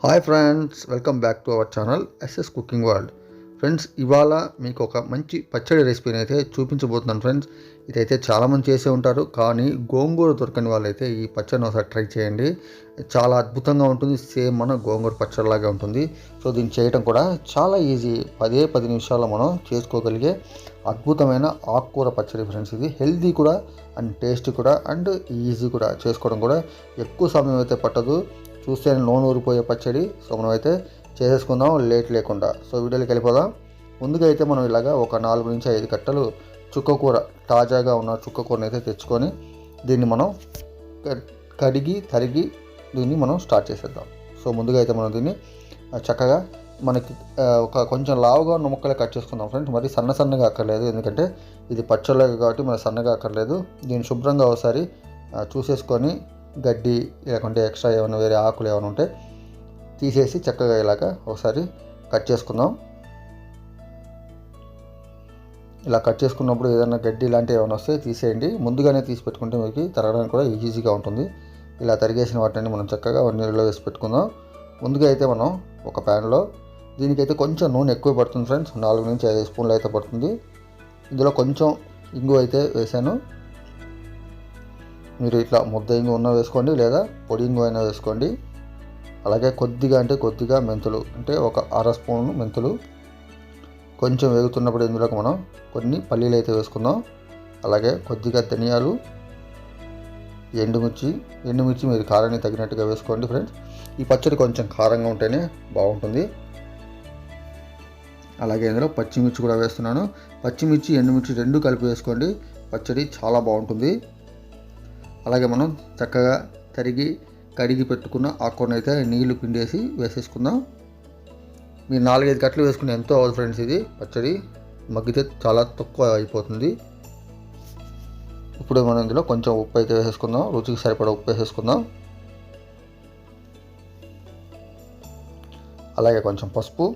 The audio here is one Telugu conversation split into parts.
Hi friends, welcome back to our channel SS cooking world. Friends, ఇవాళ మీకు ఒక మంచి పచ్చడి రెసిపీని అయితే చూపించబోతున్నాను ఫ్రెండ్స్. ఇదైతే చాలామంది చేసే ఉంటారు, కానీ గోంగూర దొరకని వాళ్ళైతే ఈ పచ్చడిని ఒకసారి ట్రై చేయండి. చాలా అద్భుతంగా ఉంటుంది. సేమ్ మన గోంగూర పచ్చడిలాగా ఉంటుంది. సో దీన్ని చేయడం కూడా చాలా ఈజీ. 10 నిమిషాల్లో మనం చేసుకోగలిగే అద్భుతమైన ఆకుకూర పచ్చడి ఫ్రెండ్స్. ఇది హెల్తీ కూడా అండ్ టేస్ట్ కూడా అండ్ ఈజీ కూడా. చేసుకోవడం కూడా ఎక్కువ సమయం అయితే పట్టదు. చూస్తే నూనె ఊరిపోయే పచ్చడి. సో మనం అయితే చేసేసుకుందాం లేట్ లేకుండా. సో వీడియోకి వెళ్ళిపోదాం. ముందుగా అయితే మనం ఇలాగా ఒక 4 నుంచి 5 కట్టలు చుక్క కూర, తాజాగా ఉన్న చుక్క కూరని అయితే తెచ్చుకొని దీన్ని మనం కడిగి తరిగి దీన్ని మనం స్టార్ట్ చేసేద్దాం. సో ముందుగా అయితే మనం దీన్ని చక్కగా మనకి ఒక కొంచెం లావుగా ఉన్న ముక్కలే కట్ చేసుకుందాం ఫ్రెండ్స్. మరి సన్నగా అక్కర్లేదు, ఎందుకంటే ఇది పచ్చళ్ళగా కాబట్టి మరి సన్నగా అక్కర్లేదు. దీన్ని శుభ్రంగా ఒకసారి చూసేసుకొని గడ్డి లేకుంటే ఎక్స్ట్రా ఏమైనా వేరే ఆకులు ఏమైనా ఉంటే తీసేసి చక్కగా ఇలాగా ఒకసారి కట్ చేసుకుందాం. ఇలా కట్ చేసుకున్నప్పుడు ఏదైనా గడ్డి ఇలాంటివి ఏమైనా వస్తే తీసేయండి. ముందుగానే తీసి పెట్టుకుంటే మీకు తరగడానికి కూడా ఈజీగా ఉంటుంది. ఇలా తరిగేసిన వాటిని మనం చక్కగా నీళ్ళలో వేసి పెట్టుకుందాం. ముందుగా అయితే మనం ఒక ప్యాన్లో దీనికైతే కొంచెం నూనె ఎక్కువ పడుతుంది ఫ్రెండ్స్. 4 నుంచి 5 స్పూన్లు అయితే పడుతుంది. ఇందులో కొంచెం ఇంగు అయితే వేసాను. మీరు ఇట్లా ముద్ద ఇంగు ఉన్న వేసుకోండి, లేదా పొడి ఇంగు అయినా వేసుకోండి. అలాగే కొద్దిగా మెంతులు, అంటే ఒక 1/2 స్పూన్ మెంతులు. కొంచెం వేగుతున్నప్పుడు ఇందులోకి మనం కొన్ని పల్లీలు అయితే వేసుకుందాం. అలాగే కొద్దిగా ధనియాలు, ఎండుమిర్చి మీరు కారాన్ని తగినట్టుగా వేసుకోండి ఫ్రెండ్స్. ఈ పచ్చడి కొంచెం కారంగా ఉంటేనే బాగుంటుంది. అలాగే ఇందులో పచ్చిమిర్చి కూడా వేస్తున్నాను. పచ్చిమిర్చి ఎండుమిర్చి 2 కలిపి వేసుకోండి. పచ్చడి చాలా బాగుంటుంది. అలాగే మనం చక్కగా కడిగి పెట్టుకున్న ఆకుకూరను అయితే నీళ్లు పిండేసి వేసేసుకుందాం. మీరు 4-5 కట్టలు వేసుకుని ఎంతో అవ్వదు ఫ్రెండ్స్. ఇది పచ్చడి మగ్గితే చాలా తక్కువ అయిపోతుంది. ఇప్పుడు మనం ఇందులో కొంచెం ఉప్పు అయితే వేసేసుకుందాం. రుచికి సరిపడా ఉప్పు వేసేసుకుందాం. అలాగే కొంచెం పసుపు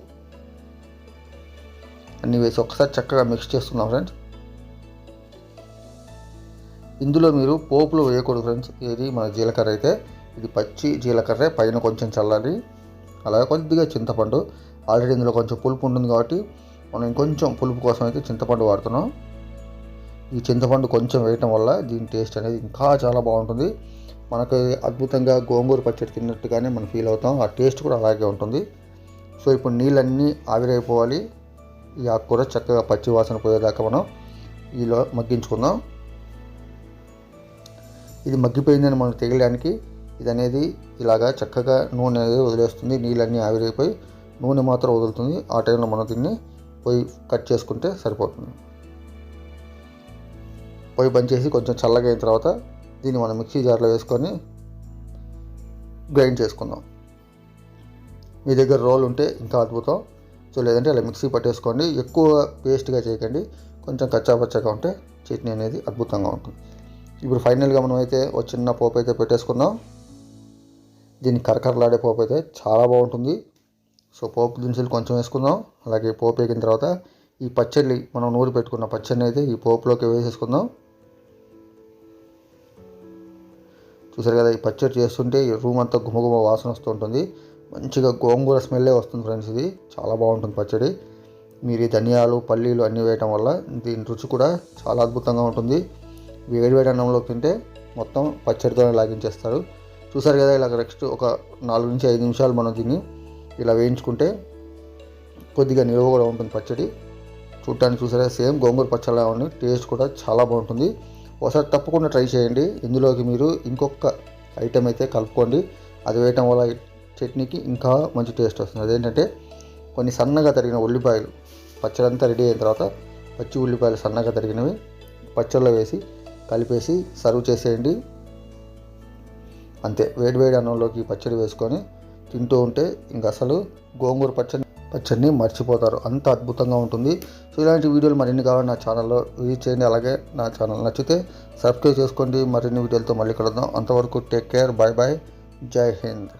అన్నీ వేసి ఒకసారి చక్కగా మిక్స్ చేసుకుందాం ఫ్రెండ్స్. ఇందులో మీరు పోపులు వేయకూడదు ఫ్రెండ్స్. ఇది మన జీలకర్ర అయితే ఇది పచ్చి జీలకర్ర, పైన కొంచెం చల్లారి. అలాగే కొద్దిగా చింతపండు. ఆల్రెడీ ఇందులో కొంచెం పులుపు ఉంటుంది కాబట్టి మనం ఇంకొంచెం పులుపు కోసం అయితే చింతపండు వాడుతున్నాం. ఈ చింతపండు కొంచెం వేయటం వల్ల దీని టేస్ట్ అనేది ఇంకా చాలా బాగుంటుంది. మనకు అద్భుతంగా గోంగూర పచ్చడి తిన్నట్టుగానే మనం ఫీల్ అవుతాం. ఆ టేస్ట్ కూడా అలాగే ఉంటుంది. సో ఇప్పుడు నీళ్ళన్నీ ఆవిరైపోవాలి. ఈ ఆకుకూర చక్కగా పచ్చి వాసన పోయేదాకా మనం ఈలో మగ్గించుకుందాం. ఇది మగ్గిపోయిందని మనకు తెలియడానికి ఇది అనేది ఇలాగా చక్కగా నూనె అనేది వదిలేస్తుంది. నీళ్ళన్నీ ఆవిరైపోయి నూనె మాత్రం వదులుతుంది. ఆ టైంలో మనం దీన్ని పొయ్యి కట్ చేసుకుంటే సరిపోతుంది. పొయ్యి బంద్ చేసి కొంచెం చల్లగా అయిన తర్వాత దీన్ని మనం మిక్సీ జార్లో వేసుకొని గ్రైండ్ చేసుకుందాం. మీ దగ్గర రోల్ ఉంటే ఇంకా అద్భుతం. సో లేదంటే అలా మిక్సీ పట్టేసుకోండి. ఎక్కువ పేస్ట్గా చేయకండి. కొంచెం కచ్చాపచ్చగా ఉంటే చట్నీ అనేది అద్భుతంగా ఉంటుంది. ఇప్పుడు ఫైనల్గా మనం అయితే ఒక చిన్న పోపు అయితే పెట్టేసుకుందాం. దీన్ని కరకరలాడే పోపు అయితే చాలా బాగుంటుంది. సో పోపు దినుసులు కొంచెం వేసుకుందాం. అలాగే పోపు వేగిన తర్వాత ఈ పచ్చడి మనం నూరి పెట్టుకున్న పచ్చడిని అయితే ఈ పోపులోకి వేసేసుకుందాం. చూసారు కదా, ఈ పచ్చడి చేస్తుంటే ఈ రూమ్ అంతా గుమగుమ వాసన వస్తూ ఉంటుంది. మంచిగా గోంగూర స్మెల్లే వస్తుంది ఫ్రెండ్స్. ఇది చాలా బాగుంటుంది పచ్చడి. మీరు ఈ ధనియాలు, పల్లీలు అన్నీ వేయటం వల్ల దీని రుచి కూడా చాలా అద్భుతంగా ఉంటుంది. వేడి అన్నంలో తింటే మొత్తం పచ్చడితోనే లాగించేస్తారు. చూసారు కదా, ఇలా నెక్స్ట్ ఒక 4 నుంచి 5 నిమిషాలు మనం దీన్ని ఇలా వేయించుకుంటే కొద్దిగా నిల్వ కూడా ఉంటుంది పచ్చడి. చూడటానికి చూసారా సేమ్ గోంగూర పచ్చడిలా ఉంది. టేస్ట్ కూడా చాలా బాగుంటుంది. ఒకసారి తప్పకుండా ట్రై చేయండి. ఇందులోకి మీరు ఇంకొక ఐటెం అయితే కలుపుకోండి. అది వేయటం వల్ల చట్నీకి ఇంకా మంచి టేస్ట్ వస్తుంది. అదేంటంటే కొన్ని సన్నగా తరిగిన ఉల్లిపాయలు. పచ్చడి అంతా రెడీ అయిన తర్వాత పచ్చి ఉల్లిపాయలు సన్నగా తరిగినవి పచ్చడిలో వేసి కలిపేసి సర్వ్ చేసేయండి. అంతే, వేడి అన్నంలోకి పచ్చడి వేసుకొని తింటూ ఉంటే ఇంక అసలు గోంగూర పచ్చడిని మర్చిపోతారు. అంత అద్భుతంగా ఉంటుంది. సో ఇలాంటి వీడియోలు మరిన్ని కావాలి నా ఛానల్లో విజిట్ చేయండి. అలాగే నా ఛానల్ నచ్చితే సబ్స్క్రైబ్ చేసుకోండి. మరిన్ని వీడియోలతో మళ్ళీ కలుద్దాం. అంతవరకు టేక్ కేర్, బాయ్. జై హింద్.